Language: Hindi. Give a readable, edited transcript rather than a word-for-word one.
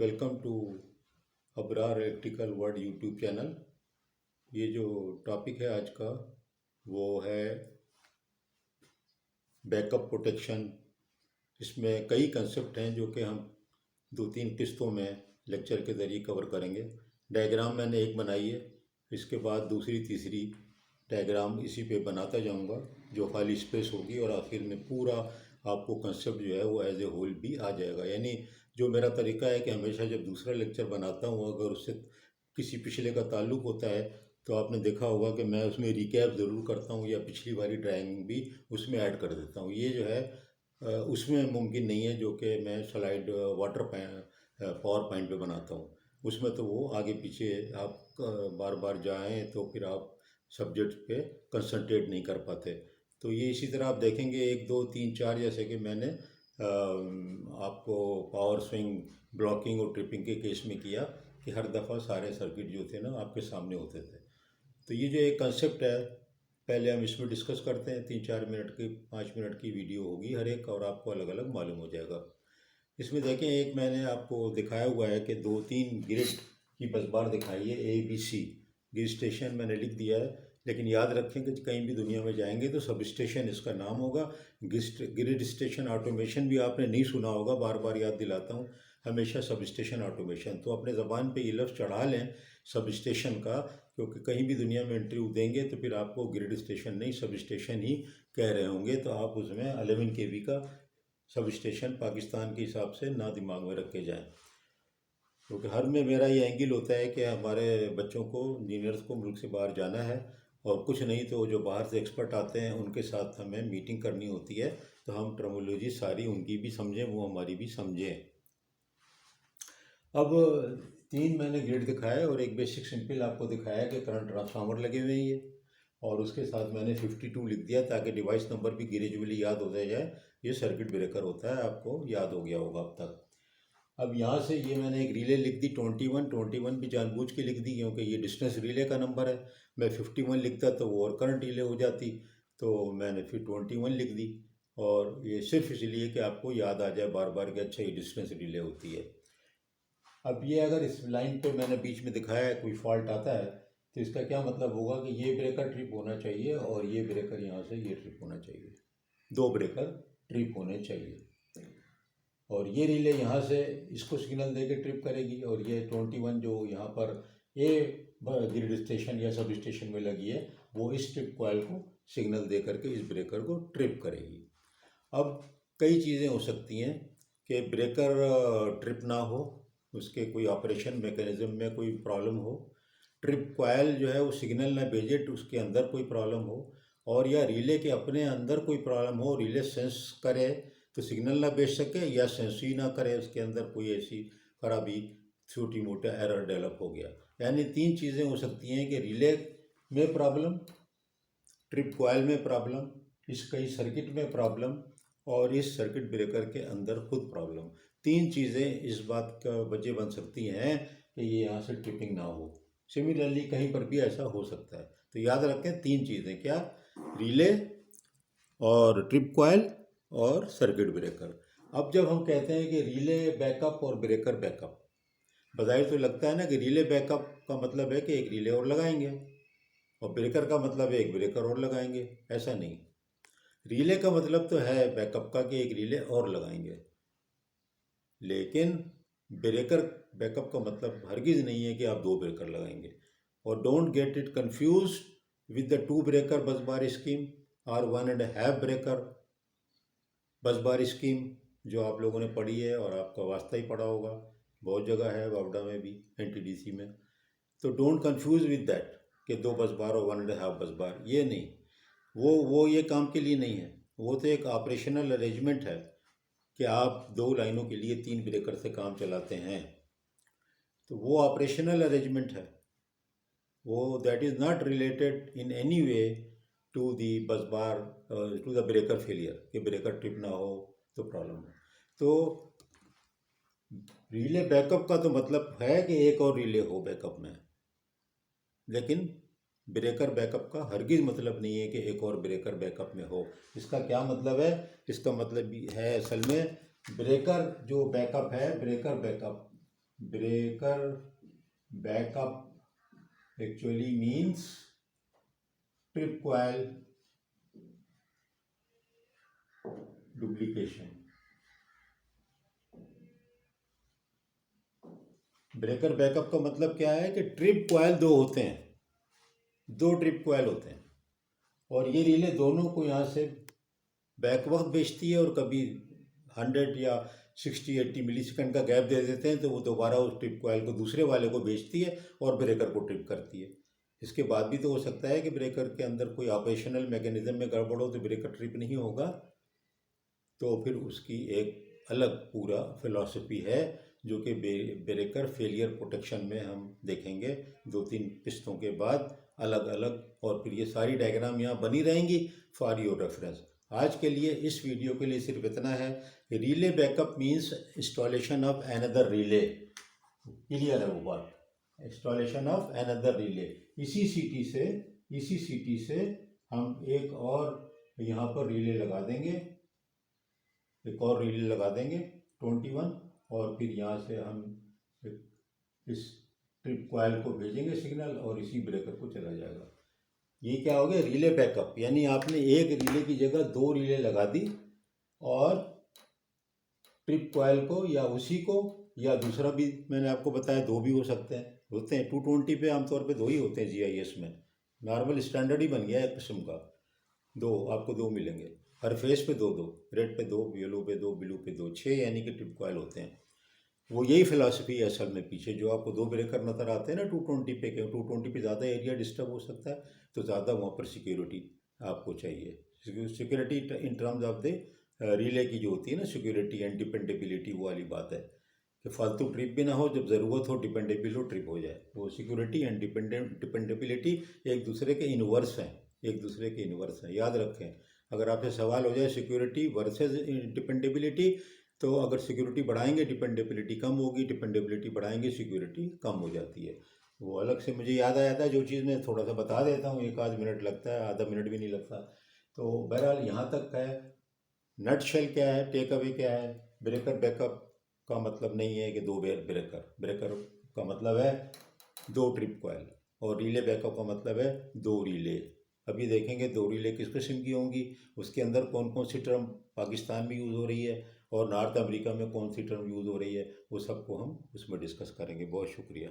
Welcome to Abrar electrical world YouTube channel. ये जो टॉपिक है आज का वो है बैकअप प्रोटेक्शन। इसमें कई कंसेप्ट हैं जो कि हम दो तीन किस्तों में लेक्चर के ज़रिए कवर करेंगे। डायग्राम मैंने एक बनाई है, इसके बाद दूसरी तीसरी डायग्राम इसी पे बनाता जाऊंगा जो खाली स्पेस होगी, और आखिर में पूरा आपको कंसेप्ट जो है वो एज ए होल भी आ जाएगा। यानी जो मेरा तरीका है कि हमेशा जब दूसरा लेक्चर बनाता हूँ अगर उससे किसी पिछले का ताल्लुक़ होता है तो आपने देखा होगा कि मैं उसमें रिकैप ज़रूर करता हूँ या पिछली वाली ड्राइंग भी उसमें ऐड कर देता हूँ। ये जो है उसमें मुमकिन नहीं है जो कि मैं स्लाइड वाटर पावर पॉइंट पे बनाता हूँ। उसमें तो वो आगे पीछे आप बार बार जाएं तो फिर आप सब्जेक्ट पे कंसंट्रेट नहीं कर पाते। तो ये इसी तरह आप देखेंगे 1 2 3 4 जैसे कि मैंने आपको पावर स्विंग ब्लॉकिंग और ट्रिपिंग के केस में किया कि हर दफ़ा सारे सर्किट जो थे ना आपके सामने होते थे। तो ये जो एक कंसेप्ट है पहले हम इसमें डिस्कस करते हैं। 3-4 मिनट की 5 मिनट की वीडियो होगी हर एक, और आपको अलग अलग मालूम हो जाएगा। इसमें देखें, एक मैंने आपको दिखाया हुआ है कि 2-3 ग्रिड की बस बार दिखाई है ABC। ग्रिड स्टेशन मैंने लिख दिया है, लेकिन याद रखें कि कहीं भी दुनिया में जाएंगे तो सब स्टेशन इसका नाम होगा। ग्रिड स्टेशन ऑटोमेशन भी आपने नहीं सुना होगा, बार बार याद दिलाता हूँ, हमेशा सब स्टेशन ऑटोमेशन। तो अपने ज़बान पे ये लफ्ज़ चढ़ा लें सब स्टेशन का, क्योंकि कहीं भी दुनिया में इंटरव्यू देंगे तो फिर आपको ग्रिड स्टेशन नहीं सब स्टेशन ही कह रहे होंगे, तो आप उसमें 11 kV का सब स्टेशन पाकिस्तान के हिसाब से ना दिमाग में रख के जाएँ। क्योंकि हर में मेरा ये एंगल होता है कि हमारे बच्चों को, इंजीनियर्स को मुल्क से बाहर जाना है, और कुछ नहीं तो जो बाहर से एक्सपर्ट आते हैं उनके साथ हमें मीटिंग करनी होती है, तो हम टर्मोलॉजी सारी उनकी भी समझें, वो हमारी भी समझें। अब 3 मैंने ग्रिड दिखाया और एक बेसिक सिंपल आपको दिखाया कि करंट ट्रांसफार्मर लगे हुए हैं ये, और उसके साथ मैंने 52 लिख दिया ताकि डिवाइस नंबर भी ग्रेजुअली याद होता जाए। ये सर्किट ब्रेकर होता है, आपको याद हो गया होगा अब तक। अब यहाँ से ये मैंने एक रिले लिख दी 21 भी जानबूझ के लिख दी क्योंकि ये डिस्टेंस रिले का नंबर है। मैं 51 लिखता तो वो और करंट रिले हो जाती, तो मैंने फिर 21 लिख दी, और ये सिर्फ इसलिए कि आपको याद आ जाए बार बार कि अच्छा ये डिस्टेंस रिले होती है। अब ये अगर इस लाइन पे मैंने बीच में दिखाया है कोई फॉल्ट आता है तो इसका क्या मतलब होगा कि ये ब्रेकर ट्रिप होना चाहिए और ये ब्रेकर यहाँ से ये ट्रिप होना चाहिए, 2 ब्रेकर ट्रिप होने चाहिए, और ये रिले यहाँ से इसको सिग्नल दे के ट्रिप करेगी, और ये 21 जो यहाँ पर ए ग्रिड स्टेशन या सब स्टेशन में लगी है वो इस ट्रिप कॉइल को सिग्नल दे करके इस ब्रेकर को ट्रिप करेगी। अब कई चीज़ें हो सकती हैं कि ब्रेकर ट्रिप ना हो, उसके कोई ऑपरेशन मैकेनिज्म में कोई प्रॉब्लम हो, ट्रिप कॉइल जो है वो सिग्नल ना भेजे तो उसके अंदर कोई प्रॉब्लम हो, और या रिले के अपने अंदर कोई प्रॉब्लम हो, रिले सेंस करे तो सिग्नल ना भेज सके, या सेंस ही ना करे, उसके अंदर कोई ऐसी खराबी छोटी मोटा एरर डेवलप हो गया। यानी 3 चीज़ें हो सकती हैं कि रिले में प्रॉब्लम, ट्रिप कॉइल में प्रॉब्लम, इस कई सर्किट में प्रॉब्लम, और इस सर्किट ब्रेकर के अंदर खुद प्रॉब्लम। 3 चीज़ें इस बात का वजह बन सकती हैं कि ये यहाँ से ट्रिपिंग ना हो। सिमिलरली कहीं पर भी ऐसा हो सकता है, तो याद रखें 3 चीज़ें, क्या? रिले और ट्रिप कॉइल और सर्किट ब्रेकर। अब जब हम कहते हैं कि रिले बैकअप और ब्रेकर बैकअप, बज़ाहिर तो लगता है ना कि रिले बैकअप का मतलब है कि एक रिले और लगाएंगे, और ब्रेकर का मतलब है एक ब्रेकर और लगाएंगे। ऐसा नहीं, रिले का मतलब तो है बैकअप का कि एक रिले और लगाएंगे, लेकिन ब्रेकर बैकअप का मतलब हरगिज़ नहीं है कि आप 2 ब्रेकर लगाएंगे। और don't get it confuse with the 2 breaker बस बार स्कीम और 1.5 ब्रेकर बस बार स्कीम जो आप लोगों ने पढ़ी है, और आपका वास्ता ही पढ़ा होगा, बहुत जगह है, बावड़ा में भी, NTDC में। तो डोंट कंफ्यूज विद दैट कि 2 बस बार और 1.5 बस बार, ये नहीं, वो ये काम के लिए नहीं है। वो तो एक ऑपरेशनल अरेंजमेंट है कि आप 2 लाइनों के लिए 3 ब्रेकर से काम चलाते हैं, तो वो ऑपरेशनल अरेंजमेंट है, वो that is not related in any way to the bus bar, to the breaker failure, कि ब्रेकर ट्रिप ना हो तो प्रॉब्लम हो। तो रिले बैकअप का तो मतलब है कि एक और रिले हो बैकअप में, लेकिन ब्रेकर बैकअप का हरगिज़ मतलब नहीं है कि एक और ब्रेकर बैकअप में हो। इसका क्या मतलब है? इसका मतलब है असल में ब्रेकर जो बैकअप है, breaker backup breaker backup actually means trip coil duplication. Breaker backup का मतलब क्या है कि ट्रिप कॉइल दो होते हैं, दो ट्रिप कॉइल होते हैं, और ये रिले दोनों को यहाँ से बैक वक्त भेजती है, और कभी 100 या 60-80 मिली सेकेंड का गैप दे देते हैं तो वो दोबारा उस ट्रिप कॉइल को दूसरे वाले को भेजती है और ब्रेकर को ट्रिप करती है। इसके बाद भी तो हो सकता है कि ब्रेकर के अंदर कोई ऑपरेशनल मैकेनिज्म में गड़बड़ हो तो ब्रेकर ट्रिप नहीं होगा, तो फिर उसकी एक अलग पूरा फिलॉसफी है जो कि ब्रेकर फेलियर प्रोटेक्शन में हम देखेंगे 2-3 किस्तों के बाद अलग अलग, और फिर ये सारी डायग्राम यहाँ बनी रहेंगी फॉर योर रेफरेंस। आज के लिए इस वीडियो के लिए सिर्फ इतना है। Relay backup means installation of another relay, clear है वो बात, इंस्टॉलेशन ऑफ अनदर रिले। इसी सीटी से हम एक और यहाँ पर रिले लगा देंगे, एक और रिले लगा देंगे 21, और फिर यहाँ से हम इस ट्रिप कॉइल को भेजेंगे सिग्नल और इसी ब्रेकर को चला जाएगा। ये क्या हो गया, रिले बैकअप, यानी आपने एक रिले की जगह दो रिले लगा दी और ट्रिप कॉइल को या उसी को या दूसरा भी मैंने आपको बताया दो भी हो सकते हैं, होते हैं 220 पे आमतौर पे दो ही होते हैं, GIS में नॉर्मल स्टैंडर्ड ही बन गया है किस्म का, दो आपको दो मिलेंगे हर फेस पे, दो रेड पे दो, येलो पे दो, ब्लू पे दो, 6 यानी कि ट्रिप कॉइल होते हैं। वो यही फिलॉसफी है असल में पीछे, जो आपको दो ब्रेकर नज़र आते हैं ना 220 पे के, 220 पे ज़्यादा एरिया डिस्टर्ब हो सकता है तो ज़्यादा वहाँ पर सिक्योरिटी आपको चाहिए। Security in terms of the relay की जो होती है ना, सिक्योरिटी एंड डिपेंडेबिलिटी, वो वाली बात है कि फालतू ट्रिप भी ना हो, जब ज़रूरत हो डिपेंडेबल हो ट्रिप हो जाए। वो सिक्योरिटी एंड डिपेंडेबिलिटी एक दूसरे के इन्वर्स हैं, एक दूसरे के इन्वर्स हैं, याद रखें। अगर आपसे सवाल हो जाए सिक्योरिटी वर्सेस डिपेंडेबिलिटी, तो अगर सिक्योरिटी बढ़ाएंगे डिपेंडेबिलिटी कम होगी, डिपेंडेबिलिटी बढ़ाएंगे सिक्योरिटी कम हो जाती है। वो अलग से मुझे याद आया था, जो चीज़ मैं थोड़ा सा बता देता हूँ, एक आध मिनट लगता है, आधा मिनट भी नहीं लगता। तो बहरहाल यहाँ तक है, नट शेल क्या है, टेक अवे क्या है। ब्रेकर बैकअप का मतलब नहीं है कि दो ब्रेकर का मतलब है दो ट्रिप कॉइल, और रिले बैकअप का मतलब है दो रिले। अभी देखेंगे दो रिले किस किस्म की होंगी, उसके अंदर कौन कौन सी टर्म पाकिस्तान में यूज़ हो रही है और नॉर्थ अमेरिका में कौन सी टर्म यूज़ हो रही है, वो सबको हम उसमें डिस्कस करेंगे। बहुत शुक्रिया।